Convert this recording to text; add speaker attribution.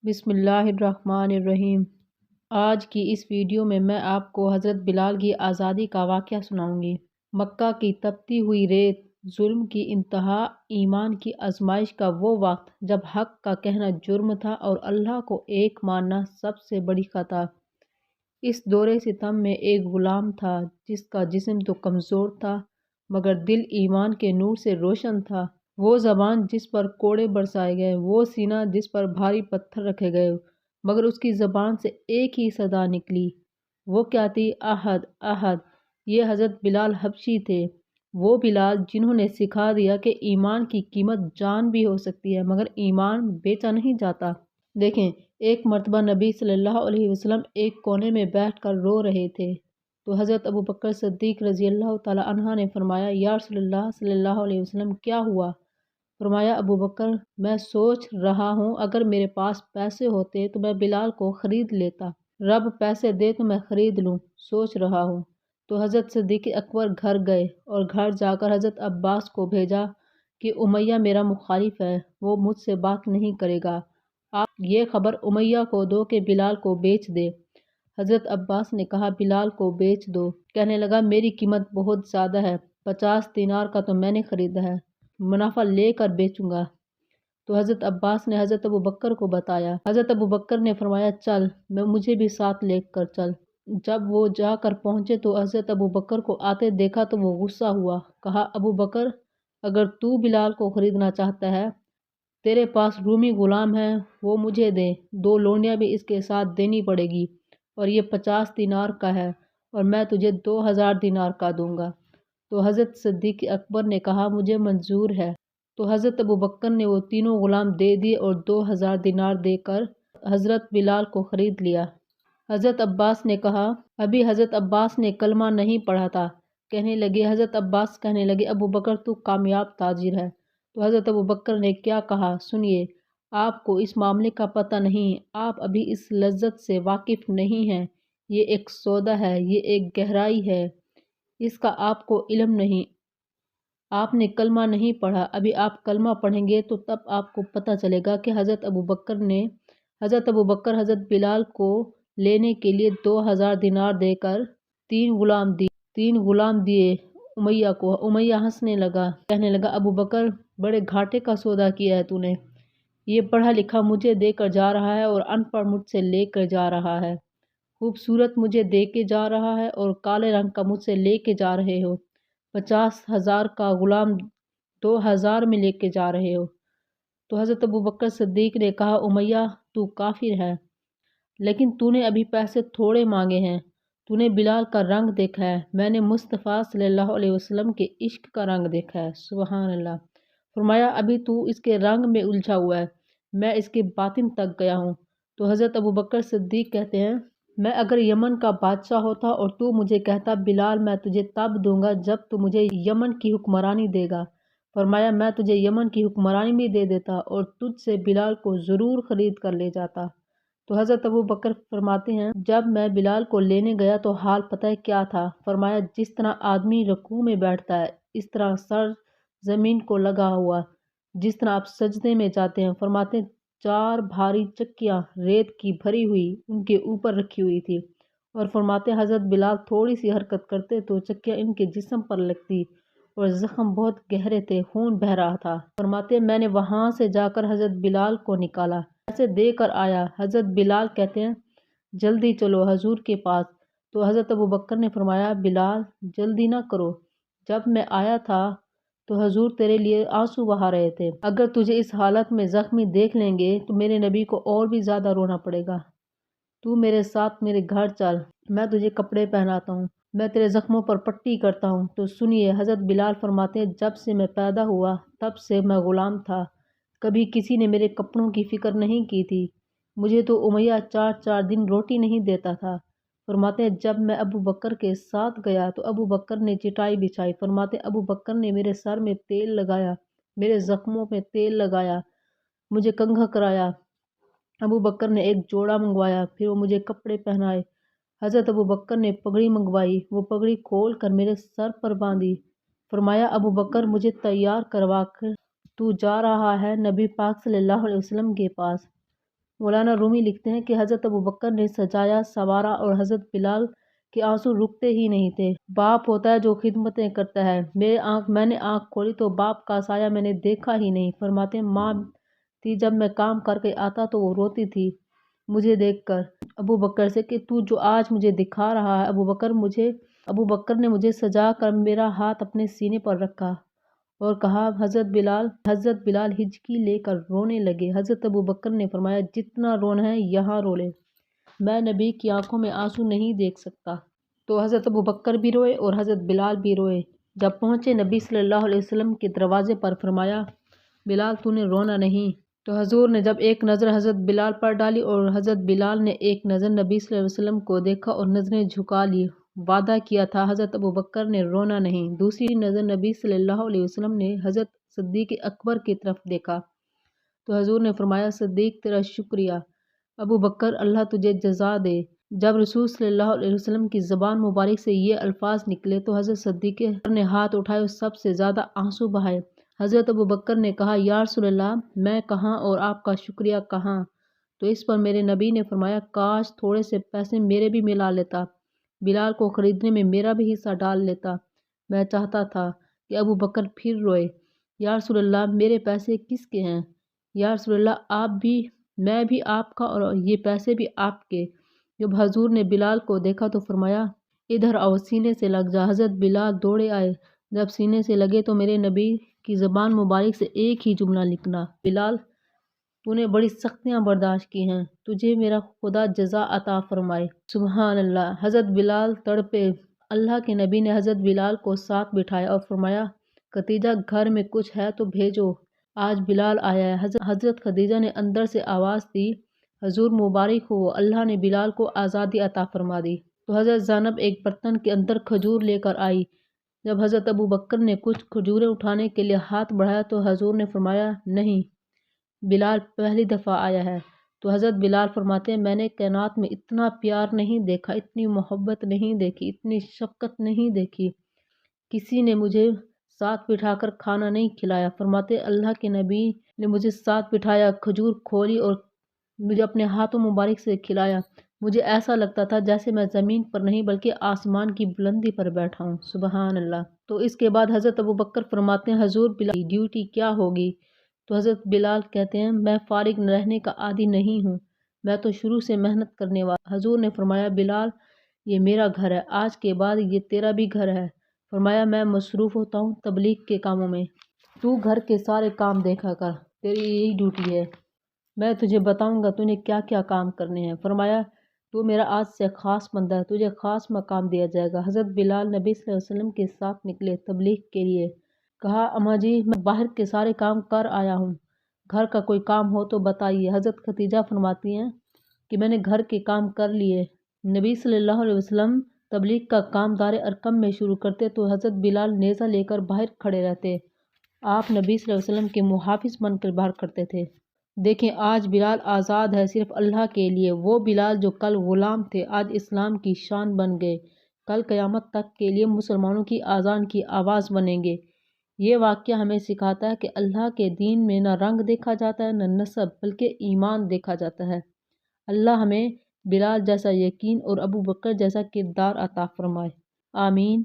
Speaker 1: بسم اللہ الرحمن الرحیم۔ آج کی اس ویڈیو میں آپ کو حضرت بلال کی آزادی کا واقعہ سناؤں گی۔ مکہ کی تپتی ہوئی ریت، ظلم کی انتہا، ایمان کی آزمائش کا وہ وقت جب حق کا کہنا جرم تھا اور اللہ کو ایک ماننا سب سے بڑی خطا۔ اس دور ستم میں ایک غلام تھا جس کا جسم تو کمزور تھا مگر دل ایمان کے نور سے روشن تھا۔ وہ زبان جس پر کوڑے برسائے گئے، وہ سینہ جس پر بھاری پتھر رکھے گئے، مگر اس کی زبان سے ایک ہی صدا نکلی۔ وہ کیا تھی؟ احد احد۔ یہ حضرت بلال حبشی تھے، وہ بلال جنہوں نے سکھا دیا کہ ایمان کی قیمت جان بھی ہو سکتی ہے مگر ایمان بیچا نہیں جاتا۔ دیکھیں، ایک مرتبہ نبی صلی اللہ علیہ وسلم ایک کونے میں بیٹھ کر رو رہے تھے تو حضرت ابوبکر صدیق رضی اللہ تعالی عنہ نے فرمایا، یا رسول اللہ صلی اللہ علیہ وسلم کیا ہوا؟ فرمایا، ابوبکر میں سوچ رہا ہوں اگر میرے پاس پیسے ہوتے تو میں بلال کو خرید لیتا، رب پیسے دے تو میں خرید لوں، سوچ رہا ہوں۔ تو حضرت صدیق اکبر گھر گئے اور گھر جا کر حضرت عباس کو بھیجا کہ امیہ میرا مخالف ہے، وہ مجھ سے بات نہیں کرے گا، آپ یہ خبر امیہ کو دو کہ بلال کو بیچ دے۔ حضرت عباس نے کہا بلال کو بیچ دو۔ کہنے لگا میری قیمت بہت زیادہ ہے، 50 دینار کا تو میں نے خریدا ہے، منافع لے کر بیچوں گا۔ تو حضرت عباس نے حضرت ابوبکر کو بتایا۔ حضرت ابوبکر نے فرمایا چل، مجھے بھی ساتھ لے کر چل۔ جب وہ جا کر پہنچے تو حضرت ابوبکر کو آتے دیکھا تو وہ غصہ ہوا، کہا ابوبکر اگر تو بلال کو خریدنا چاہتا ہے، تیرے پاس رومی غلام ہے، وہ مجھے دے، 2 لونڈیاں بھی اس کے ساتھ دینی پڑے گی، اور یہ 50 دینار کا ہے اور میں تجھے 2000 دینار کا دوں گا۔ تو حضرت صدیق اکبر نے کہا مجھے منظور ہے۔ تو حضرت ابوبکر نے وہ تینوں غلام دے دیے اور 2000 دینار دے کر حضرت بلال کو خرید لیا۔ حضرت عباس نے کہا، ابھی حضرت عباس نے کلمہ نہیں پڑھا تھا۔ حضرت عباس کہنے لگے ابوبکر تو کامیاب تاجر ہے۔ تو حضرت ابوبکر نے کیا کہا، سنیے، آپ کو اس معاملے کا پتہ نہیں، آپ ابھی اس لذت سے واقف نہیں ہیں، یہ ایک سودا ہے، یہ ایک گہرائی ہے، اس کا آپ کو علم نہیں، آپ نے کلمہ نہیں پڑھا، ابھی آپ کلمہ پڑھیں گے تو تب آپ کو پتہ چلے گا کہ حضرت ابوبکر حضرت بلال کو لینے کے لیے 2000 دینار دے کر 3 غلام دیے امیہ کو۔ امیہ ہنسنے لگا، کہنے لگا ابوبکر بڑے گھاٹے کا سودا کیا ہے تو نے، یہ پڑھا لکھا مجھے دے کر جا رہا ہے اور ان پڑھ مجھ سے لے کر جا رہا ہے، خوبصورت مجھے دے کے جا رہا ہے اور کالے رنگ کا مجھ سے لے کے جا رہے ہو، 50,000 کا غلام 2000 میں لے کے جا رہے ہو۔ تو حضرت ابوبکر صدیق نے کہا امیہ تو کافر ہے، لیکن تو نے ابھی پیسے تھوڑے مانگے ہیں، تو نے بلال کا رنگ دیکھا ہے، میں نے مصطفیٰ صلی اللہ علیہ وسلم کے عشق کا رنگ دیکھا ہے، سبحان اللہ۔ فرمایا ابھی تو اس کے رنگ میں الجھا ہوا ہے، میں اس کے باطن تک گیا ہوں۔ تو حضرت ابوبکر صدیق کہتے ہیں، میں اگر یمن کا بادشاہ ہوتا اور تو مجھے کہتا بلال میں تجھے تب دوں گا جب تو مجھے یمن کی حکمرانی دے گا، فرمایا میں تجھے یمن کی حکمرانی بھی دے دیتا اور تجھ سے بلال کو ضرور خرید کر لے جاتا۔ تو حضرت ابوبکر فرماتے ہیں جب میں بلال کو لینے گیا تو حال پتہ ہے کیا تھا؟ فرمایا جس طرح آدمی رکوع میں بیٹھتا ہے اس طرح سر زمین کو لگا ہوا، جس طرح آپ سجدے میں جاتے ہیں۔ فرماتے ہیں 4 بھاری چکیاں ریت کی بھری ہوئی ان کے اوپر رکھی ہوئی تھی، اور فرماتے ہیں حضرت بلال تھوڑی سی حرکت کرتے تو چکیاں ان کے جسم پر لگتی اور زخم بہت گہرے تھے، خون بہہ رہا تھا۔ فرماتے ہیں میں نے وہاں سے جا کر حضرت بلال کو نکالا، ایسے دے کر آیا۔ حضرت بلال کہتے ہیں جلدی چلو حضور کے پاس۔ تو حضرت ابوبکر نے فرمایا بلال جلدی نہ کرو، جب میں آیا تھا تو حضور تیرے لیے آنسو بہا رہے تھے، اگر تجھے اس حالت میں زخمی دیکھ لیں گے تو میرے نبی کو اور بھی زیادہ رونا پڑے گا، تو میرے ساتھ میرے گھر چل، میں تجھے کپڑے پہناتا ہوں، میں تیرے زخموں پر پٹی کرتا ہوں۔ تو سنیے، حضرت بلال فرماتے ہیں جب سے میں پیدا ہوا تب سے میں غلام تھا، کبھی کسی نے میرے کپڑوں کی فکر نہیں کی تھی، مجھے تو امیہ 4 دن روٹی نہیں دیتا تھا۔ فرماتے ہیں جب میں ابوبکر کے ساتھ گیا تو ابوبکر نے چٹائی بچھائی، فرماتے ہیں ابوبکر نے میرے سر میں تیل لگایا، میرے زخموں میں تیل لگایا، مجھے کنگھا کرایا، ابوبکر نے ایک جوڑا منگوایا، پھر وہ مجھے کپڑے پہنائے، حضرت ابوبکر نے پگڑی منگوائی، وہ پگڑی کھول کر میرے سر پر باندھی، فرمایا ابوبکر مجھے تیار کروا کر تو جا رہا ہے نبی پاک صلی اللہ علیہ وسلم کے پاس، مولانا رومی لکھتے ہیں کہ حضرت ابوبکر نے سجایا سنوارا اور حضرت بلال کے آنسو رکتے ہی نہیں تھے۔ باپ ہوتا ہے جو خدمتیں کرتا ہے۔ میں نے آنکھ کھولی تو باپ کا سایہ میں نے دیکھا ہی نہیں۔ فرماتے ہیں ماں تھی، جب میں کام کر کے آتا تو وہ روتی تھی مجھے دیکھ کر ابوبکر سے کہ تو جو آج مجھے دکھا رہا ہے۔ ابوبکر نے مجھے سجا کر میرا ہاتھ اپنے سینے پر رکھا اور کہا حضرت بلال ہچکی لے کر رونے لگے۔ حضرت ابوبکر نے فرمایا جتنا رونا ہے یہاں رو لے، میں نبی کی آنکھوں میں آنسو نہیں دیکھ سکتا۔ تو حضرت ابوبکر بھی روئے اور حضرت بلال بھی روئے۔ جب پہنچے نبی صلی اللہ علیہ وسلم کے دروازے پر، فرمایا بلال تو نے رونا نہیں؟ تو حضور نے جب ایک نظر حضرت بلال پر ڈالی اور حضرت بلال نے ایک نظر نبی صلی اللہ علیہ وسلم کو دیکھا اور نظریں جھکا لی، وعدہ کیا تھا حضرت ابوبکر نے رونا نہیں۔ دوسری نظر نبی صلی اللہ علیہ وسلم نے حضرت صدیق اکبر کی طرف دیکھا تو حضور نے فرمایا صدیق تیرا شکریہ، ابوبکر اللہ تجھے جزا دے۔ جب رسول صلی اللہ علیہ وسلم کی زبان مبارک سے یہ الفاظ نکلے تو حضرت صدیق اکبر نے ہاتھ اٹھائے اور سب سے زیادہ آنسو بہائے۔ حضرت ابوبکر نے کہا یا رسول اللہ میں کہاں اور آپ کا شکریہ کہاں؟ تو اس پر میرے نبی نے فرمایا کاش تھوڑے سے پیسے میرے بھی ملا لیتا، بلال کو خریدنے میں میرا بھی حصہ ڈال لیتا۔ میں چاہتا تھا کہ ابوبکر پھر روئے، یا رسول اللہ میرے پیسے کس کے ہیں؟ یا رسول اللہ میں بھی آپ کا اور یہ پیسے بھی آپ کے۔ جب حضور نے بلال کو دیکھا تو فرمایا ادھر آؤ سینے سے لگ جا۔ حضرت بلال دوڑے آئے، جب سینے سے لگے تو میرے نبی کی زبان مبارک سے ایک ہی جملہ نکلا، بلال تو نے بڑی سختیاں برداشت کی ہیں، تجھے میرا خدا جزا عطا فرمائے۔ سبحان اللہ۔ حضرت بلال تڑپے۔ اللہ کے نبی نے حضرت بلال کو ساتھ بٹھایا اور فرمایا خدیجہ گھر میں کچھ ہے تو بھیجو، آج بلال آیا ہے۔ حضرت خدیجہ نے اندر سے آواز دی حضور مبارک ہو، اللہ نے بلال کو آزادی عطا فرما دی۔ تو حضرت زینب ایک برتن کے اندر کھجور لے کر آئی۔ جب حضرت ابوبکر نے کچھ کھجوریں اٹھانے کے لیے ہاتھ بڑھایا تو حضور نے فرمایا نہیں، بلال پہلی دفعہ آیا ہے۔ تو حضرت بلال فرماتے ہیں میں نے کائنات میں اتنا پیار نہیں دیکھا، اتنی محبت نہیں دیکھی، اتنی شفقت نہیں دیکھی، کسی نے مجھے ساتھ بٹھا کر کھانا نہیں کھلایا۔ فرماتے اللہ کے نبی نے مجھے ساتھ بٹھایا، کھجور کھولی اور مجھے اپنے ہاتھوں مبارک سے کھلایا۔ مجھے ایسا لگتا تھا جیسے میں زمین پر نہیں بلکہ آسمان کی بلندی پر بیٹھا ہوں۔ سبحان اللہ۔ تو اس کے بعد حضرت ابوبکر فرماتے ہیں حضور بلال کی ڈیوٹی کیا ہوگی؟ تو حضرت بلال کہتے ہیں میں فارغ رہنے کا عادی نہیں ہوں، میں تو شروع سے محنت کرنے والا۔ حضور نے فرمایا بلال یہ میرا گھر ہے، آج کے بعد یہ تیرا بھی گھر ہے۔ فرمایا میں مصروف ہوتا ہوں تبلیغ کے کاموں میں، تو گھر کے سارے کام دیکھا کر، تیری یہی ڈیوٹی ہے، میں تجھے بتاؤں گا تو نے کیا کیا کام کرنے ہیں۔ فرمایا تو میرا آج سے خاص بندہ ہے، تجھے خاص مقام دیا جائے گا۔ حضرت بلال نبی صلی اللہ علیہ وسلم کے ساتھ نکلے تبلیغ کے لیے۔ کہا اماں جی میں باہر کے سارے کام کر آیا ہوں، گھر کا کوئی کام ہو تو بتائیے۔ حضرت خدیجہ فرماتی ہیں کہ میں نے گھر کے کام کر لیے۔ نبی صلی اللہ علیہ وسلم تبلیغ کا کام دار ارقم میں شروع کرتے تو حضرت بلال نیزہ لے کر باہر کھڑے رہتے، آپ نبی صلی اللہ علیہ وسلم کے محافظ بن کر باہر کرتے تھے۔ دیکھیں آج بلال آزاد ہے صرف اللہ کے لیے، وہ بلال جو کل غلام تھے آج اسلام کی شان بن گئے، کل قیامت تک کے لیے مسلمانوں کی اذان کی آواز بنیں گے۔ یہ واقعہ ہمیں سکھاتا ہے کہ اللہ کے دین میں نہ رنگ دیکھا جاتا ہے نہ نسب بلکہ ایمان دیکھا جاتا ہے۔ اللہ ہمیں بلال جیسا یقین اور ابوبکر جیسا کردار عطا فرمائے، آمین۔